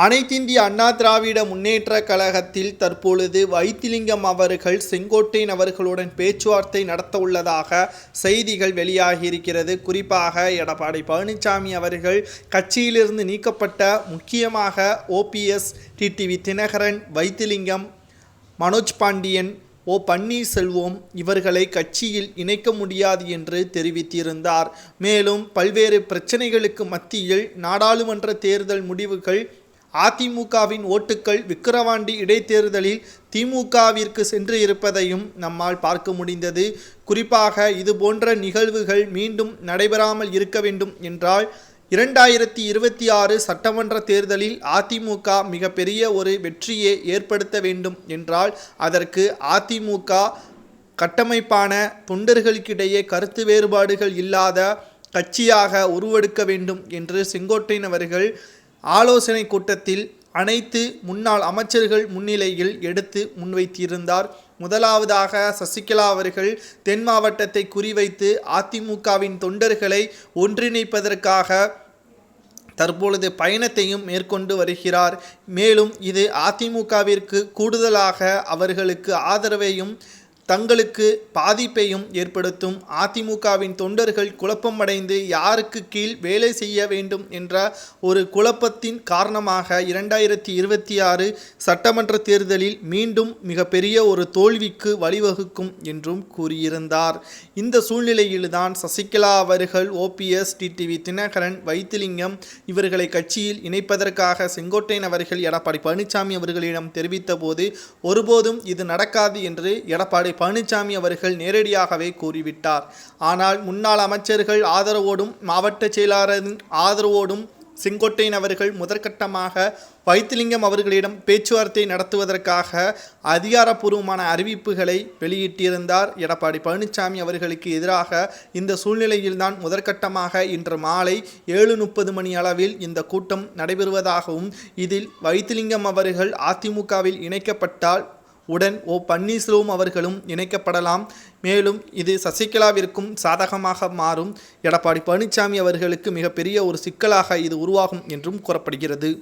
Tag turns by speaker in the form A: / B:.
A: அனைத்திந்திய அண்ணா திராவிட முன்னேற்றக் கழகத்தில் தற்பொழுது வைத்திலிங்கம் அவர்கள் செங்கோட்டையன் அவர்களுடன் பேச்சுவார்த்தை நடத்த உள்ளதாக செய்திகள் வெளியாகியிருக்கிறது. குறிப்பாக எடப்பாடி பழனிசாமி அவர்கள் கட்சியிலிருந்து நீக்கப்பட்ட முக்கியமாக ஓபிஎஸ், டிடிவி தினகரன், வைத்திலிங்கம், மனோஜ் பாண்டியன், ஓ பன்னீர்செல்வம் இவர்களை கட்சியில் இணைக்க முடியாது என்று தெரிவித்திருந்தார். மேலும் பல்வேறு பிரச்சனைகளுக்கு மத்தியில் நாடாளுமன்ற தேர்தல் முடிவுகள், அதிமுகவின் ஓட்டுக்கள் விக்கிரவாண்டி இடைத்தேர்தலில் திமுகவிற்கு சென்று இருப்பதையும் நம்மால் பார்க்க முடிந்தது. குறிப்பாக இதுபோன்ற நிகழ்வுகள் மீண்டும் நடைபெறாமல் இருக்க வேண்டும் என்றால் 2026 சட்டமன்ற தேர்தலில் அதிமுக மிகப்பெரிய ஒரு வெற்றியை ஏற்படுத்த வேண்டும் என்றால் அதற்கு அதிமுக கட்டமைப்பான தொண்டர்களுக்கிடையே கருத்து வேறுபாடுகள் இல்லாத கட்சியாக உருவெடுக்க வேண்டும் என்று செங்கோட்டையன் அவர்கள் ஆலோசனை கூட்டத்தில் அனைத்து முன்னாள் அமைச்சர்கள் முன்னிலையில் எடுத்து முன்வைத்திருந்தார். முதலாவதாக சசிகலா அவர்கள் தென் மாவட்டத்தை குறிவைத்து அதிமுகவின் தொண்டர்களை ஒன்றிணைப்பதற்காக தற்பொழுது பயணத்தையும் மேற்கொண்டு வருகிறார். மேலும் இது அதிமுகவிற்கு கூடுதலாக அவர்களுக்கு ஆதரவையும் தங்களுக்கு பாதிப்பையும் ஏற்படுத்தும். அதிமுகவின் தொண்டர்கள் குழப்பமடைந்து யாருக்கு கீழ் வேலை செய்ய வேண்டும் என்ற ஒரு குழப்பத்தின் காரணமாக 2026 சட்டமன்ற தேர்தலில் மீண்டும் மிகப்பெரிய ஒரு தோல்விக்கு வழிவகுக்கும் என்றும் கூறியிருந்தார். இந்த சூழ்நிலையில்தான் சசிகலா அவர்கள் ஓபிஎஸ், டிடிவி தினகரன், வைத்திலிங்கம் இவர்களை கட்சியில் இணைப்பதற்காக செங்கோட்டையன் அவர்கள் எடப்பாடி பழனிசாமி அவர்களிடம் தெரிவித்த போது ஒருபோதும் இது நடக்காது என்று எடப்பாடி பழனிசாமி அவர்கள் நேரடியாகவே கூறிவிட்டார். ஆனால் முன்னாள் அமைச்சர்கள் ஆதரவோடும் மாவட்ட செயலாளரின் ஆதரவோடும் செங்கோட்டையன் அவர்கள் முதற்கட்டமாக வைத்திலிங்கம் அவர்களிடம் பேச்சுவார்த்தை நடத்துவதற்காக அதிகாரப்பூர்வமான அறிவிப்புகளை வெளியிட்டிருந்தார். எடப்பாடி பழனிசாமி அவர்களுக்கு எதிராக இந்த சூழ்நிலையில்தான் முதற்கட்டமாக இன்று மாலை 7:30 மணி அளவில் இந்த கூட்டம் நடைபெறுவதாகவும் இதில் வைத்திலிங்கம் அவர்கள் அதிமுகவில் இணைக்கப்பட்டால் உடன் ஓ பன்னீர்செல்வம் அவர்களும் இணைக்கப்படலாம். மேலும் இது சசிகலாவிற்கும் சாதகமாக மாறும். எடப்பாடி பழனிசாமி அவர்களுக்கு மிகப்பெரிய ஒரு சிக்கலாக இது உருவாகும் என்றும் கூறப்படுகிறது.